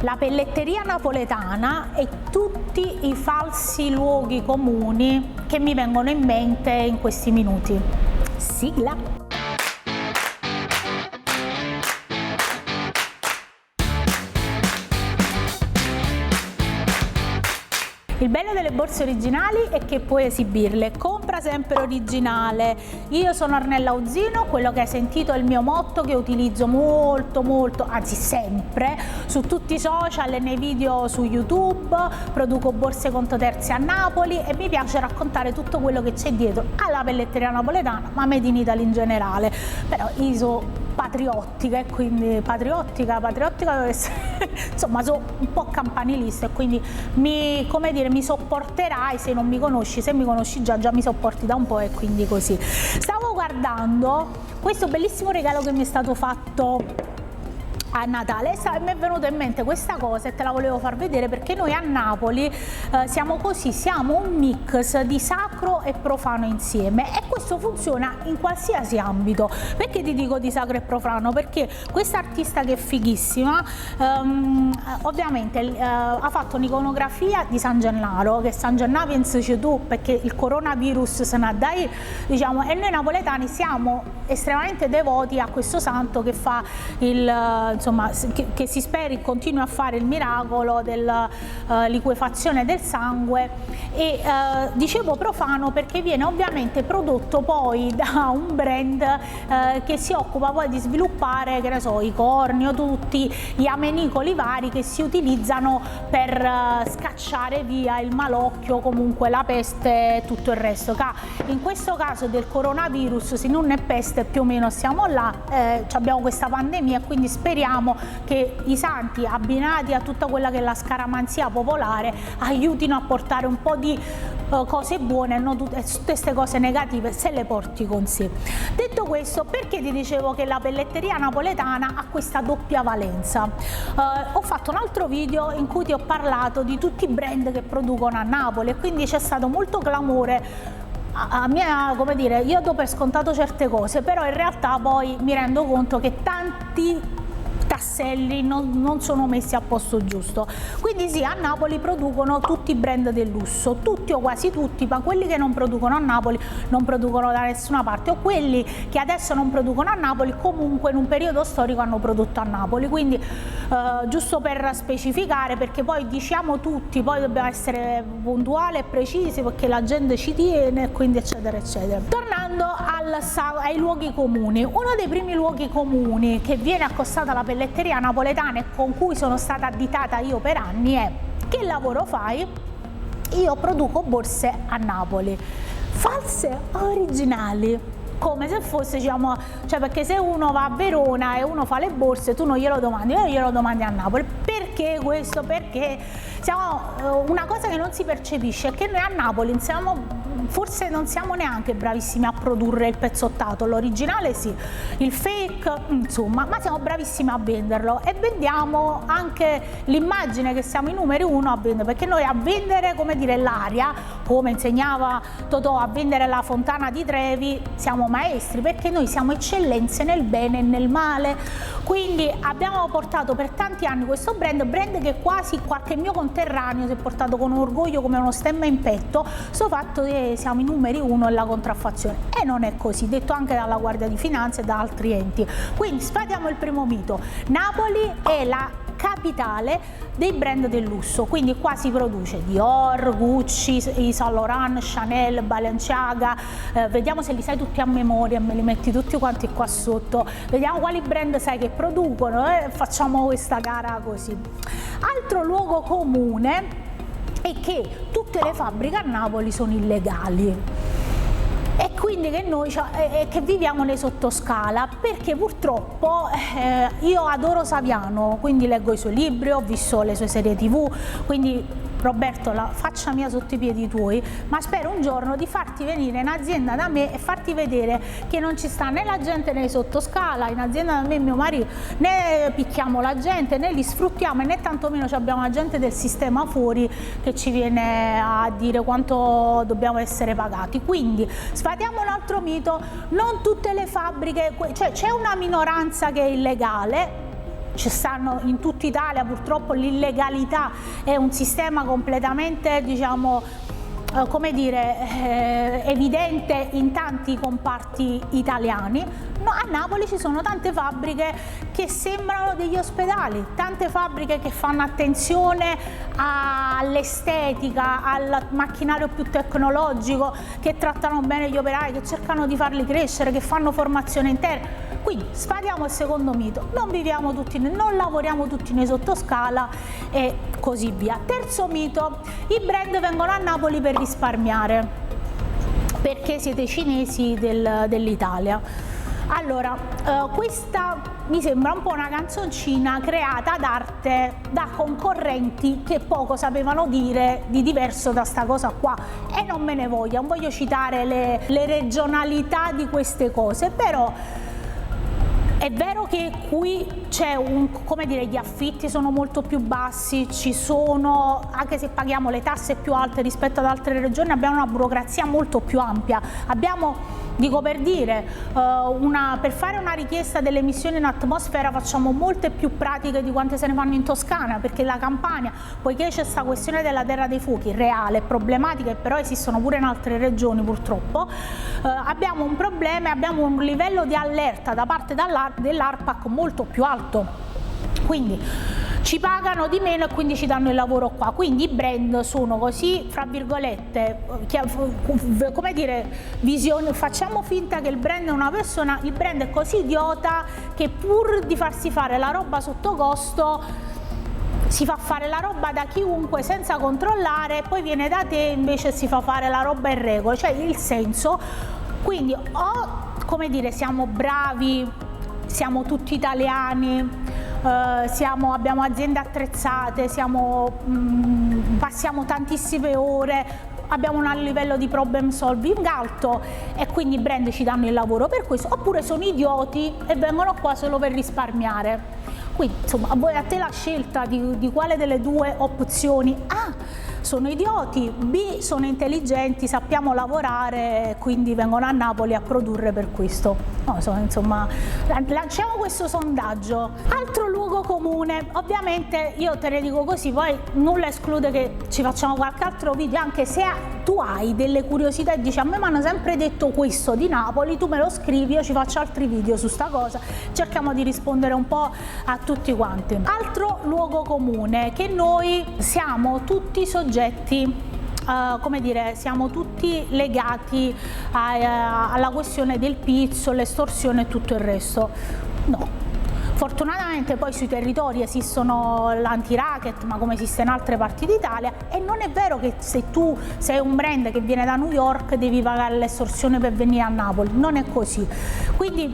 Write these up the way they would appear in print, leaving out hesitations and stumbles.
la pelletteria napoletana e tutti i falsi luoghi comuni che mi vengono in mente in questi minuti. Sigla! Il bello delle borse originali è che puoi esibirle, compra sempre originale. Io sono Ornella Uzzino, quello che hai sentito è il mio motto che utilizzo molto, anzi sempre, su tutti i social e nei video su YouTube. Produco borse conto terzi a Napoli e mi piace raccontare tutto quello che c'è dietro alla pelletteria napoletana, ma made in Italy in generale. Però io sono patriottica e quindi patriottica deve essere, insomma sono un po' campanilista e quindi mi sopporterai se non mi conosci. Se mi conosci già mi sopporti da un po' e quindi così. Stavo guardando questo bellissimo regalo che mi è stato fatto a Natale e mi è venuta in mente questa cosa e te la volevo far vedere perché noi a Napoli siamo così, siamo un mix di sacro e profano insieme e questo funziona in qualsiasi ambito. Perché ti dico di sacro e profano? Perché questa artista che è fighissima ovviamente ha fatto un'iconografia di San Gennaro, che San Gennaro pensaci tu perché il coronavirus se ne dai, diciamo, e noi napoletani siamo estremamente devoti a questo santo che fa insomma, che si speri continui a fare il miracolo della liquefazione del sangue e dicevo profano perché viene ovviamente prodotto poi da un brand che si occupa poi di sviluppare, che ne so, i corni o tutti gli amenicoli vari che si utilizzano per scacciare via il malocchio, comunque la peste e tutto il resto. In questo caso del coronavirus, se non è peste più o meno siamo là, abbiamo questa pandemia, quindi speriamo che i santi abbinati a tutta quella che è la scaramanzia popolare aiutino a portare un po' di cose buone e non tutte queste cose negative se le porti con sé. Detto questo, perché ti dicevo che la pelletteria napoletana ha questa doppia valenza? Ho fatto un altro video in cui ti ho parlato di tutti i brand che producono a Napoli e quindi c'è stato molto clamore. Come dire, io do per scontato certe cose, però in realtà poi mi rendo conto che tanti tasselli non sono messi a posto giusto. Quindi sì, a Napoli producono tutti i brand del lusso, tutti o quasi tutti, ma quelli che non producono a Napoli non producono da nessuna parte, o quelli che adesso non producono a Napoli comunque in un periodo storico hanno prodotto a Napoli. Quindi giusto per specificare, perché poi diciamo tutti, poi dobbiamo essere puntuali e precisi perché la gente ci tiene, quindi eccetera eccetera. Tornando ai luoghi comuni, uno dei primi luoghi comuni che viene accostato alla pelletteria napoletana e con cui sono stata additata io per anni è: che lavoro fai? Io produco borse a Napoli, false originali, come se fosse, diciamo, cioè perché se uno va a Verona e uno fa le borse tu non glielo domandi, io glielo domandi a Napoli. Perché questo? Perché una cosa che non si percepisce è che noi a Napoli forse non siamo neanche bravissimi a produrre il pezzottato, l'originale sì, il fake insomma, ma siamo bravissimi a venderlo e vendiamo anche l'immagine che siamo i numeri uno a vendere, perché noi a vendere, come dire, l'aria, come insegnava Totò, a vendere la Fontana di Trevi siamo maestri, perché noi siamo eccellenze nel bene e nel male. Quindi abbiamo portato per tanti anni questo brand che quasi qualche mio conterraneo si è portato con orgoglio come uno stemma in petto, sto fatto che siamo i numeri uno nella contraffazione, e non è così, detto anche dalla Guardia di Finanza e da altri enti. Quindi sfatiamo il primo mito: Napoli è la capitale dei brand del lusso, quindi qua si produce Dior, Gucci, Yves Saint Laurent, Chanel, Balenciaga, vediamo se li sai tutti a memoria, me li metti tutti quanti qua sotto, vediamo quali brand sai che producono e facciamo questa gara così. Altro luogo comune è che tutte le fabbriche a Napoli sono illegali e quindi che noi che viviamo nei sottoscala, perché purtroppo io adoro Saviano, quindi leggo i suoi libri, ho visto le sue serie TV, quindi Roberto, la faccia mia sotto i piedi tuoi, ma spero un giorno di farti venire in azienda da me e farti vedere che non ci sta né la gente nei sottoscala, in azienda da me e mio marito, né picchiamo la gente, né li sfruttiamo e né tantomeno abbiamo la gente del sistema fuori che ci viene a dire quanto dobbiamo essere pagati. Quindi sfatiamo un altro mito: non tutte le fabbriche, cioè c'è una minoranza che è illegale, ci stanno in tutta Italia, purtroppo l'illegalità è un sistema completamente, diciamo, come dire, evidente in tanti comparti italiani. No, a Napoli ci sono tante fabbriche che sembrano degli ospedali, tante fabbriche che fanno attenzione all'estetica, al macchinario più tecnologico, che trattano bene gli operai, che cercano di farli crescere, che fanno formazione interna. Quindi sfatiamo il secondo mito, non lavoriamo tutti noi sottoscala e così via. Terzo mito, i brand vengono a Napoli per risparmiare, perché siete cinesi dell'Italia. Allora, questa mi sembra un po' una canzoncina creata ad arte da concorrenti che poco sapevano dire di diverso da sta cosa qua, e non me ne voglia, non voglio citare le regionalità di queste cose, però è vero che qui c'è come dire, gli affitti sono molto più bassi, anche se paghiamo le tasse più alte rispetto ad altre regioni, abbiamo una burocrazia molto più ampia. Abbiamo, dico per dire, per fare una richiesta delle emissioni in atmosfera facciamo molte più pratiche di quante se ne fanno in Toscana, perché la Campania, poiché c'è questa questione della terra dei fuochi, reale, problematica, e però esistono pure in altre regioni purtroppo, abbiamo un problema e abbiamo un livello di allerta da parte dell'ARPAC molto più alto, quindi ci pagano di meno e quindi ci danno il lavoro qua. Quindi i brand sono così, fra virgolette, come dire, facciamo finta che il brand è una persona, il brand è così idiota che pur di farsi fare la roba sotto costo si fa fare la roba da chiunque senza controllare, poi viene da te invece si fa fare la roba in regola, cioè il senso. Quindi come dire, siamo bravi, siamo tutti italiani, abbiamo aziende attrezzate, passiamo tantissime ore, abbiamo un livello di problem solving alto e quindi i brand ci danno il lavoro per questo, oppure sono idioti e vengono qua solo per risparmiare. Quindi insomma a te la scelta di quale delle due opzioni. A, sono idioti, B, sono intelligenti, sappiamo lavorare, quindi vengono a Napoli a produrre per questo. Non so, insomma, lanciamo questo sondaggio. Altro luogo comune, ovviamente io te ne dico così, poi nulla esclude che ci facciamo qualche altro video, anche se tu hai delle curiosità e dici a me mi hanno sempre detto questo di Napoli, tu me lo scrivi, io ci faccio altri video su sta cosa, cerchiamo di rispondere un po' a tutti quanti. Altro luogo comune, che noi siamo tutti soggetti, come dire, siamo tutti legati alla questione del pizzo, l'estorsione e tutto il resto. No. Fortunatamente poi sui territori esistono l'anti-racket, ma come esiste in altre parti d'Italia, e non è vero che se tu sei un brand che viene da New York devi pagare l'estorsione per venire a Napoli, non è così. Quindi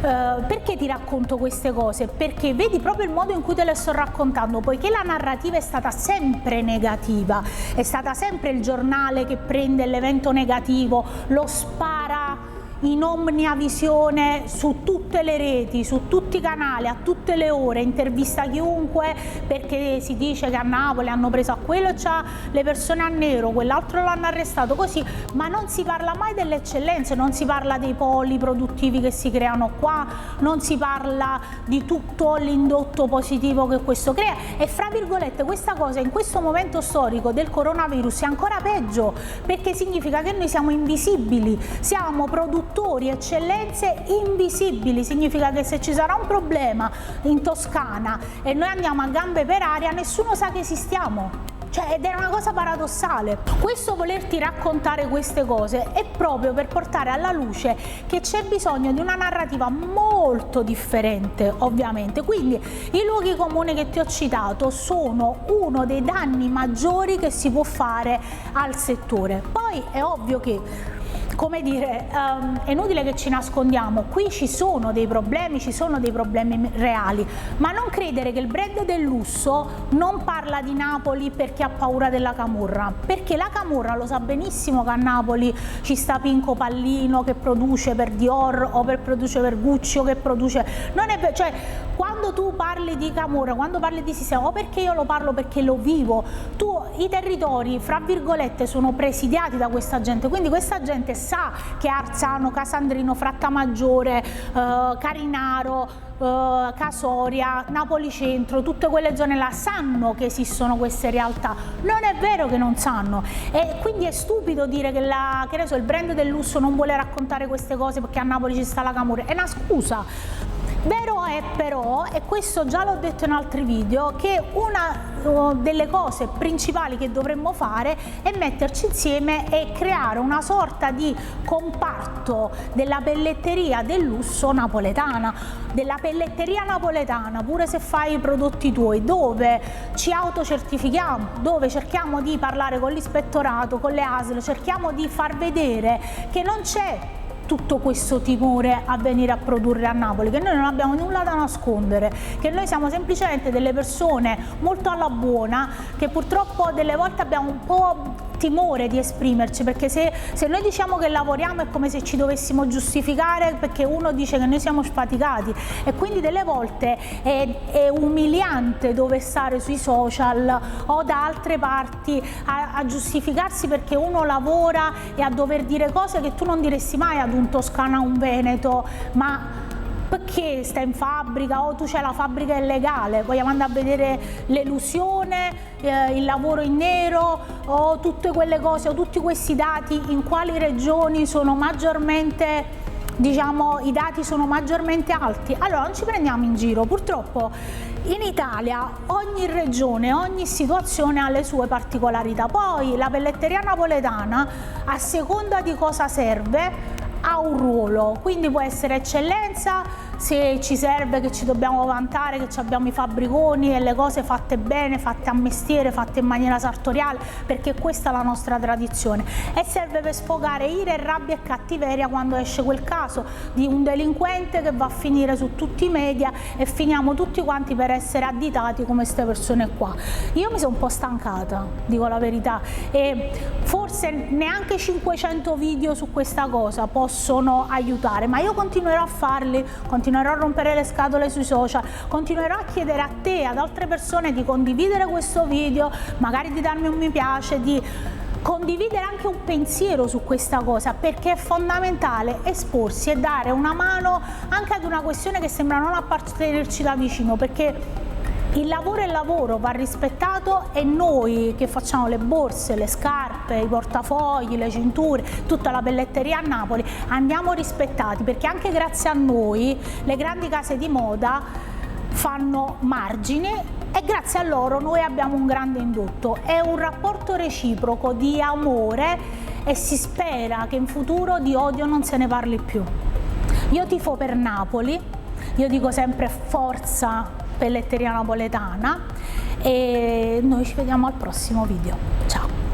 perché ti racconto queste cose? Perché vedi proprio il modo in cui te le sto raccontando, poiché la narrativa è stata sempre negativa, è stata sempre il giornale che prende l'evento negativo, lo spara in omnia visione su tutte le reti, su tutti i canali, a tutte le ore, intervista chiunque perché si dice che a Napoli hanno preso a quello e c'ha le persone a nero, quell'altro l'hanno arrestato, così, ma non si parla mai delle eccellenze, non si parla dei poli produttivi che si creano qua, non si parla di tutto l'indotto positivo che questo crea, e fra virgolette questa cosa in questo momento storico del coronavirus è ancora peggio, perché significa che noi siamo invisibili, siamo produttori, eccellenze invisibili, significa che se ci sarà un problema in Toscana e noi andiamo a gambe per aria, nessuno sa che esistiamo. Cioè, ed è una cosa paradossale. Questo volerti raccontare queste cose è proprio per portare alla luce che c'è bisogno di una narrativa molto differente, ovviamente. Quindi i luoghi comuni che ti ho citato sono uno dei danni maggiori che si può fare al settore. Poi è ovvio che, come dire, è inutile che ci nascondiamo, qui ci sono dei problemi reali, ma non credere che il brand del lusso non parla di Napoli perché ha paura della camorra, perché la camorra lo sa benissimo che a Napoli ci sta Pinco Pallino che produce per Dior o produce per Gucci o che produce, non è, cioè quando tu parli di Camorra, quando parli di sistema, o perché io lo parlo perché lo vivo, i territori fra virgolette sono presidiati da questa gente, quindi questa gente sa che Arzano, Casandrino, Frattamaggiore, Carinaro, Casoria, Napoli Centro, tutte quelle zone là sanno che esistono queste realtà, non è vero che non sanno, e quindi è stupido dire che, il brand del lusso non vuole raccontare queste cose perché a Napoli ci sta la Camorra, è una scusa. Vero è però, e questo già l'ho detto in altri video, che una delle cose principali che dovremmo fare è metterci insieme e creare una sorta di comparto della pelletteria del lusso napoletana, della pelletteria napoletana, pure se fai i prodotti tuoi, dove ci autocertifichiamo, dove cerchiamo di parlare con l'ispettorato, con le ASL, cerchiamo di far vedere che non c'è tutto questo timore a venire a produrre a Napoli, che noi non abbiamo nulla da nascondere, che noi siamo semplicemente delle persone molto alla buona, che purtroppo delle volte abbiamo un po' timore di esprimerci, perché se noi diciamo che lavoriamo è come se ci dovessimo giustificare perché uno dice che noi siamo sfaticati, e quindi delle volte è umiliante dover stare sui social o da altre parti a giustificarsi perché uno lavora e a dover dire cose che tu non diresti mai ad un toscano, a un veneto, ma perché stai in fabbrica o tu c'hai la fabbrica illegale, vogliamo andare a vedere l'elusione, il lavoro in nero o tutte quelle cose, o tutti questi dati, in quali regioni sono maggiormente, diciamo, i dati sono maggiormente alti. Allora non ci prendiamo in giro, purtroppo in Italia ogni regione, ogni situazione ha le sue particolarità, poi la pelletteria napoletana a seconda di cosa serve ha un ruolo, quindi può essere eccellenza se ci serve, che ci dobbiamo vantare, che abbiamo i fabbriconi e le cose fatte bene, fatte a mestiere, fatte in maniera sartoriale, perché questa è la nostra tradizione, e serve per sfogare ira e rabbia e cattiveria quando esce quel caso di un delinquente che va a finire su tutti i media e finiamo tutti quanti per essere additati come queste persone qua. Io mi sono un po' stancata, dico la verità, e forse neanche 500 video su questa cosa possono aiutare, ma io continuerò a farli, continuerò a rompere le scatole sui social, continuerò a chiedere a te, ad altre persone di condividere questo video, magari di darmi un mi piace, di condividere anche un pensiero su questa cosa, perché è fondamentale esporsi e dare una mano anche ad una questione che sembra non appartenerci da vicino, perché il lavoro è lavoro, va rispettato, e noi che facciamo le borse, le scarpe, i portafogli, le cinture, tutta la pelletteria a Napoli andiamo rispettati, perché anche grazie a noi le grandi case di moda fanno margine e grazie a loro noi abbiamo un grande indotto. È un rapporto reciproco di amore e si spera che in futuro di odio non se ne parli più. Io tifo per Napoli, io dico sempre forza pelletteria napoletana, e noi ci vediamo al prossimo video. Ciao!